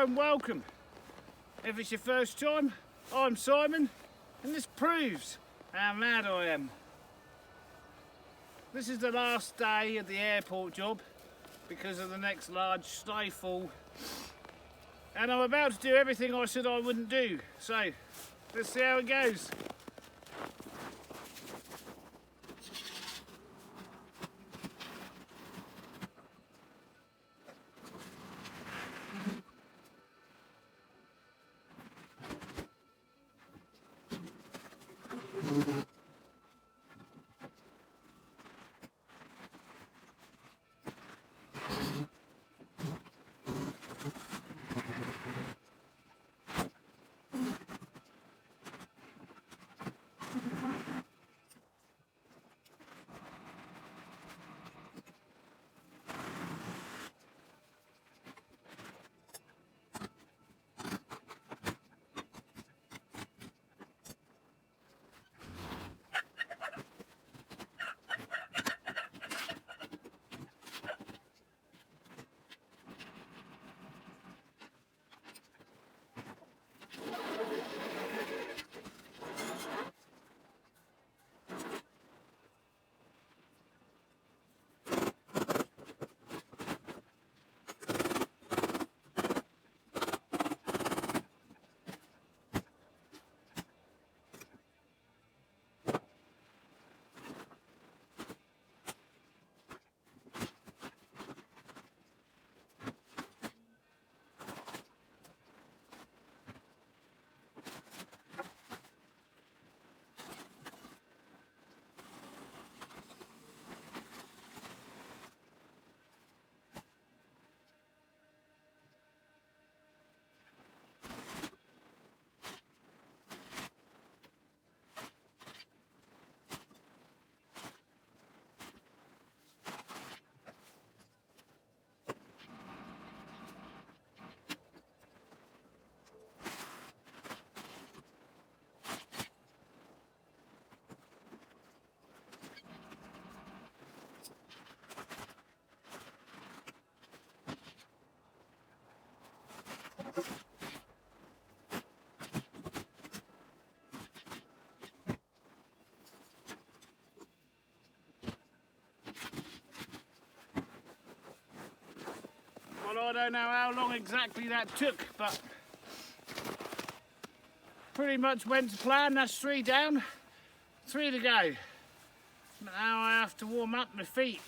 Hello and welcome. If it's your first time, I'm Simon, and this proves how mad I am. This is the last day of the airport job because of the next large snowfall, and I'm about to do everything I said I wouldn't do, so let's see how it goes. Well, I don't know how long exactly that took, but pretty much went to plan. That's 3 down, 3 to go. Now I have to warm up my feet.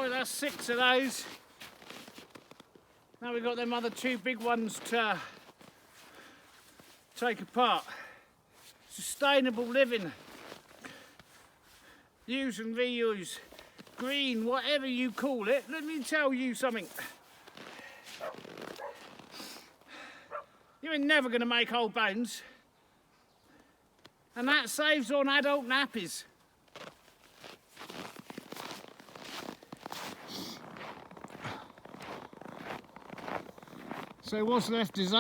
Right, that's 6 of those. Now we've got them other 2 big ones to take apart. Sustainable living. Use and reuse. Green, whatever you call it. Let me tell you something. You're never going to make old bones. And that saves on adult nappies. So what's left is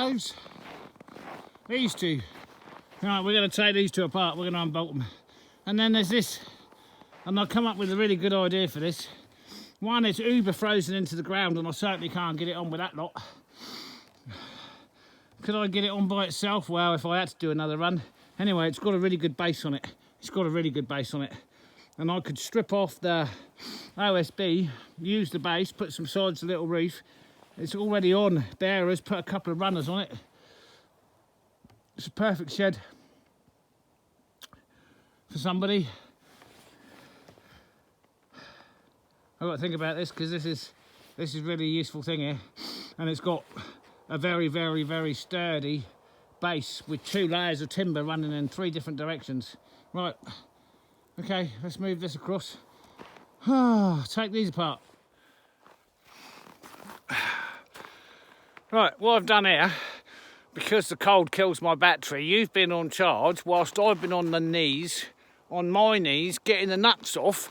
these 2. Right, we're going to take these 2 apart, we're going to unbolt them. And then there's this, and I've come up with a really good idea for this. One, it's uber frozen into the ground and I certainly can't get it on with that lot. Could I get it on by itself? Well, if I had to do another run. Anyway, it's got a really good base on it. It's got a really good base on it. And I could strip off the OSB, use the base, put some sides of the little roof. It's already on bearers, put a couple of runners on it. It's a perfect shed for somebody. I've got to think about this because this is really a useful thing here. And it's got a very, very, very sturdy base with 2 layers of timber running in 3 different directions. Right, okay, let's move this across. Take these apart. Right, what I've done here, because the cold kills my battery, you've been on charge whilst I've been on my knees, getting the nuts off.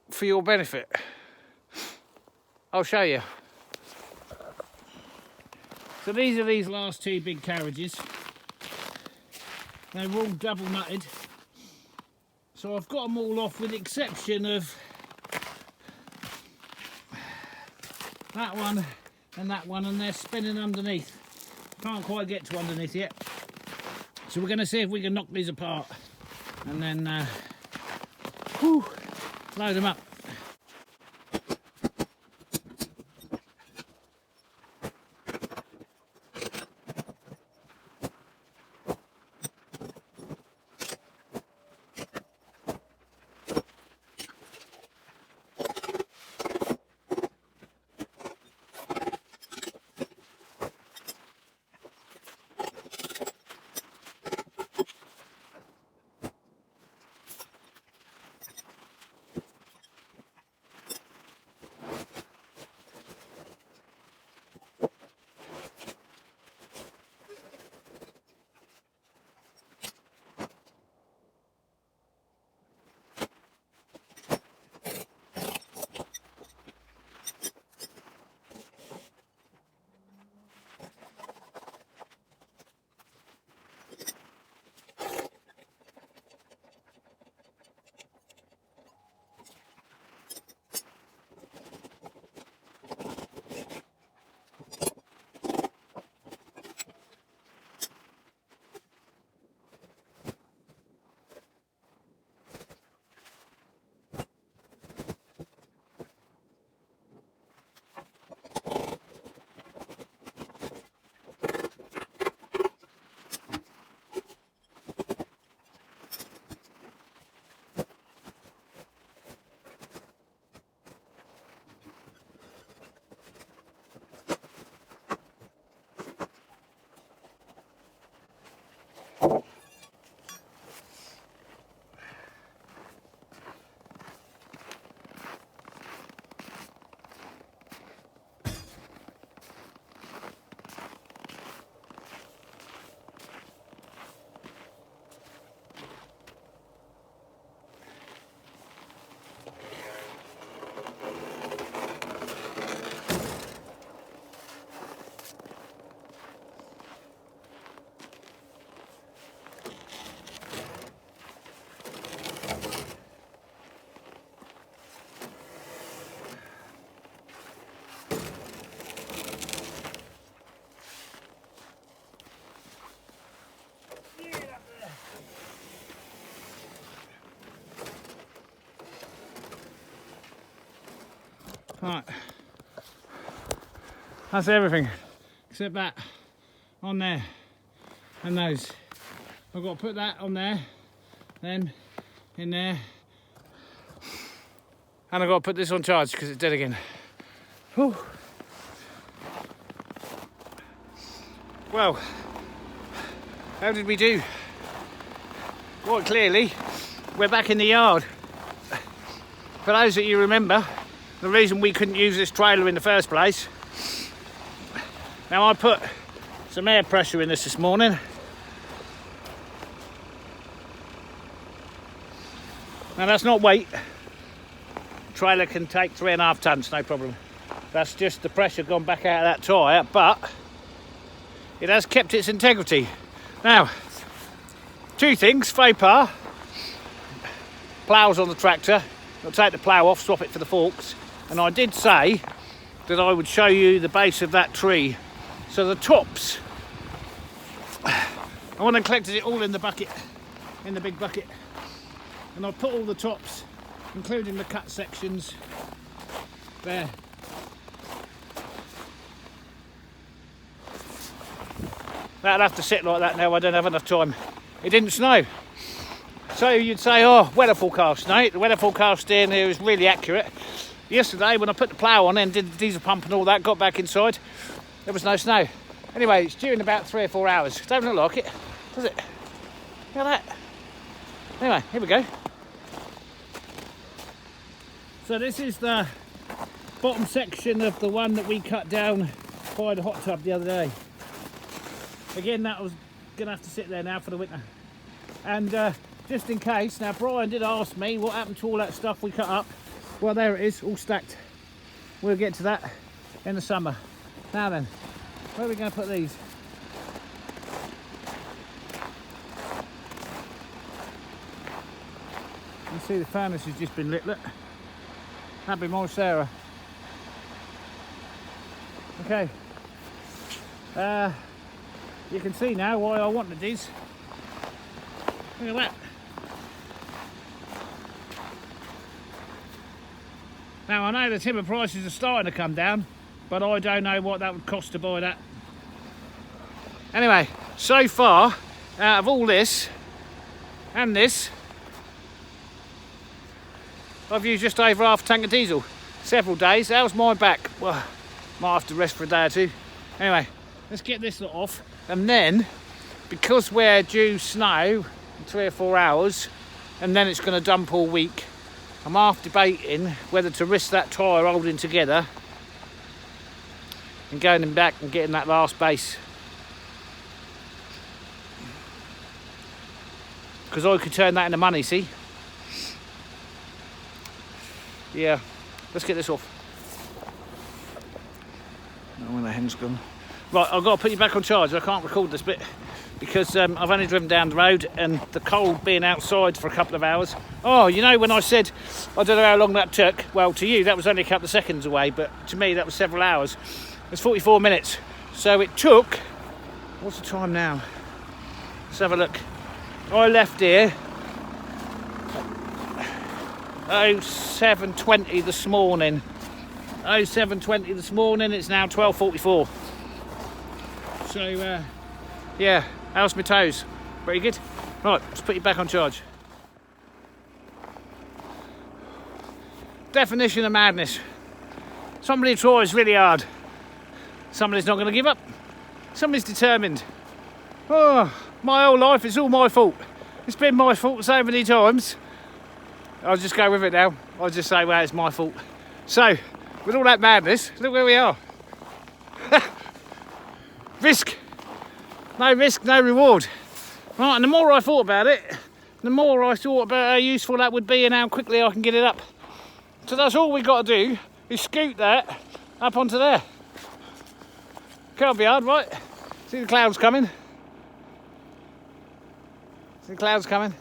For your benefit. I'll show you. So these are these last 2 big carriages. They're all double nutted. So I've got them all off with the exception of that one, and they're spinning underneath. Can't quite get to underneath yet. So we're going to see if we can knock these apart and then load them up. Right, that's everything except that on there and those. I've got to put that on there Then in there. And I've got to put this on charge because it's dead again. Whew. Well, how did we do? Quite clearly, we're back in the yard. For those that you remember, the reason we couldn't use this trailer in the first place. Now I put some air pressure in this morning. Now that's not weight. The trailer can take 3.5 tons, no problem. That's just the pressure gone back out of that tyre, but it has kept its integrity. Now, two things, faux pas. Ploughs on the tractor. I'll take the plough off, swap it for the forks. And I did say that I would show you the base of that tree. So the tops, I went and collected it all in the bucket, in the big bucket. And I put all the tops, including the cut sections, there. That'll have to sit like that now, I don't have enough time. It didn't snow. So you'd say, oh, weather forecast. No, the weather forecast in here is really accurate. Yesterday when I put the plough on and did the diesel pump and all that, got back inside, there was no snow. Anyway, it's due in about 3 or 4 hours. Don't look like it, does it? Look at that. Anyway, here we go. So this is the bottom section of the one that we cut down by the hot tub the other day. Again, that was gonna have to sit there now for the winter. And just in case, now Brian did ask me what happened to all that stuff we cut up. Well, there it is, all stacked. We'll get to that in the summer. Now then, where are we going to put these? You can see the furnace has just been lit, look. That'd be more Sarah. Okay. You can see now why I wanted these. Look at that. Now I know the timber prices are starting to come down, but I don't know what that would cost to buy that. Anyway, so far, out of all this and this, I've used just over half a tank of diesel. Several days. How's my back? Well, might have to rest for a day or two. Anyway, let's get this lot off, and then, because we're due snow in 3 or 4 hours, and then it's going to dump all week, I'm half debating whether to risk that tyre holding together and going back and getting that last base. Because I could turn that into money, see? Yeah, let's get this off. Oh, when the hen's gone. Right, I've got to put you back on charge. I can't record this bit because I've only driven down the road, and the cold being outside for a couple of hours. Oh, you know when I said I don't know how long that took? Well, to you that was only a couple of seconds away, but to me that was several hours. It's 44 minutes. So it took, what's the time now? Let's have a look. I left here 07:20 this morning. 07:20 this morning, it's now 12:44. So yeah, how's my toes? Pretty good? Right, let's put you back on charge. Definition of madness. Somebody tries really hard. Somebody's not going to give up. Somebody's determined. Oh, my whole life, it's all my fault. It's been my fault so many times. I'll just go with it now. I'll just say, well, it's my fault. So, with all that madness, look where we are. Risk. No risk, no reward. Right, and the more I thought about it, the more I thought about how useful that would be and how quickly I can get it up. So that's all we got to do, is scoot that up onto there. Can't be hard, right? See the clouds coming? See the clouds coming?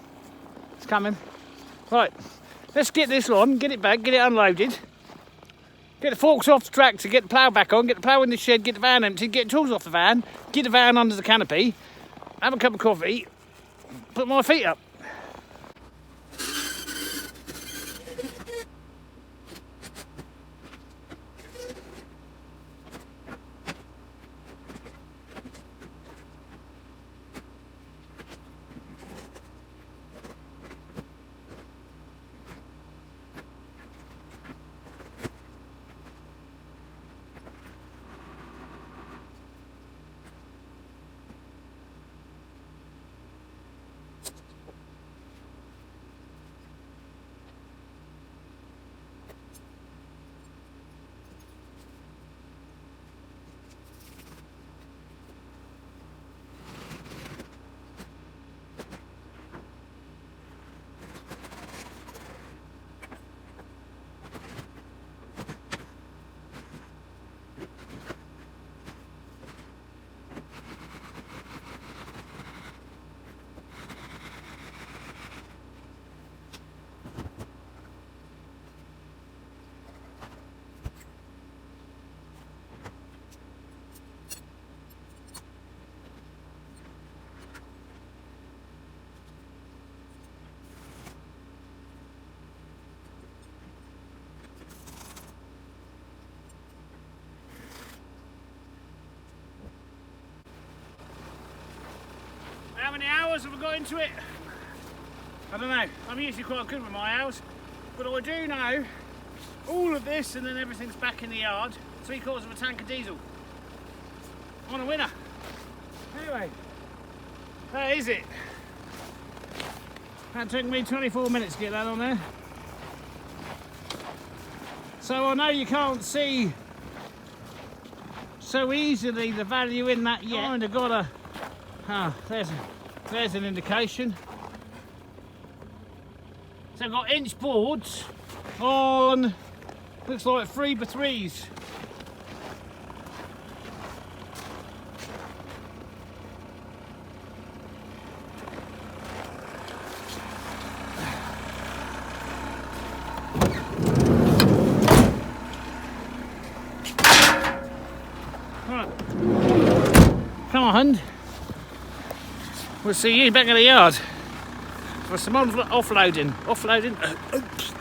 It's coming. Right, let's get this on, get it back, get it unloaded. Get the forks off the tractor, get the plough back on, get the plough in the shed, get the van emptied, get the tools off the van, get the van under the canopy, have a cup of coffee, put my feet up. many hours have I got into it? I don't know. I'm usually quite good with my hours, but I do know all of this, and then everything's back in the yard. 3/4 of a tank of diesel on a winner. Anyway, that is it. That took me 24 minutes to get that on there. So I know you can't see so easily the value in that yet. Kind of got a, there's an indication. So I've got inch boards on, looks like 3x3s. Come on, we'll see you back in the yard for some offloading. Oops.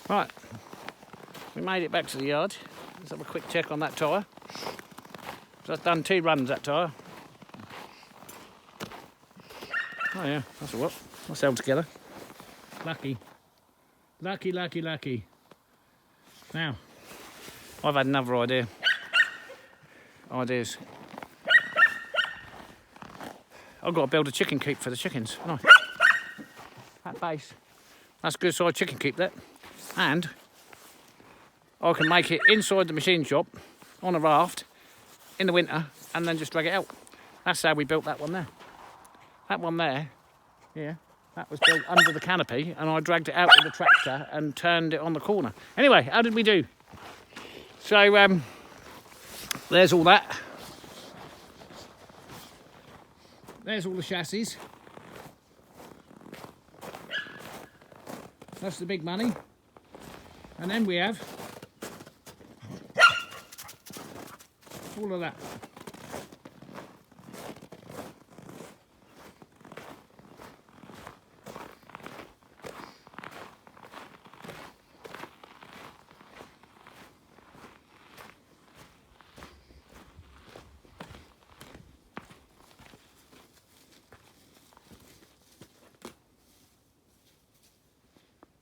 Right, we made it back to the yard. Let's have a quick check on that tyre. So I've done 2 runs, that tyre. Oh yeah, that's a what. That's held together. Lucky. Now, I've had another ideas. I've got to build a chicken coop for the chickens. No. That base. That's a good sized chicken coop, that. And I can make it inside the machine shop on a raft in the winter and then just drag it out. That's how we built that one there. That one there, yeah. That was built under the canopy, and I dragged it out with the tractor and turned it on the corner. Anyway, how did we do? So, there's all that. There's all the chassis. That's the big money. And then we have all of that.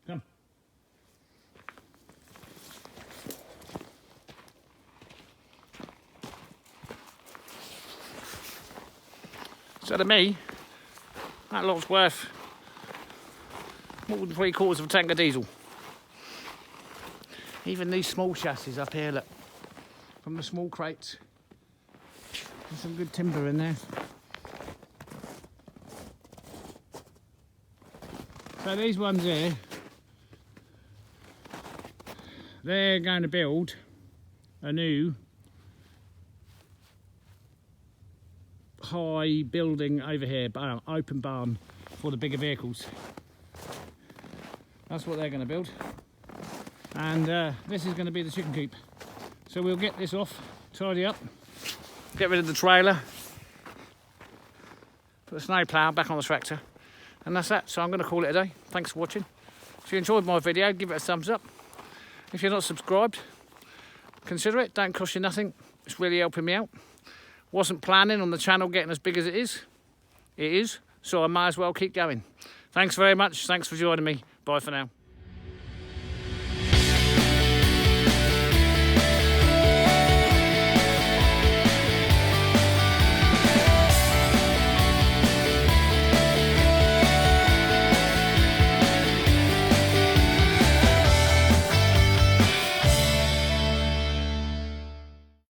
Come. So to me, that lot's worth more than 3/4 of a tank of diesel. Even these small chassis up here, look, from the small crates. There's some good timber in there. So these ones here, they're going to build a new high building over here, open barn for the bigger vehicles. That's what they're going to build. And this is going to be the chicken coop. So we'll get this off, tidy up, get rid of the trailer, put the snow plough back on the tractor, and that's that. So I'm going to call it a day. Thanks for watching. If you enjoyed my video, give it a thumbs up. If you're not subscribed, consider it. Don't cost you nothing. It's really helping me out. Wasn't planning on the channel getting as big as it is. It is, so I might as well keep going. Thanks very much. Thanks for joining me. Bye for now.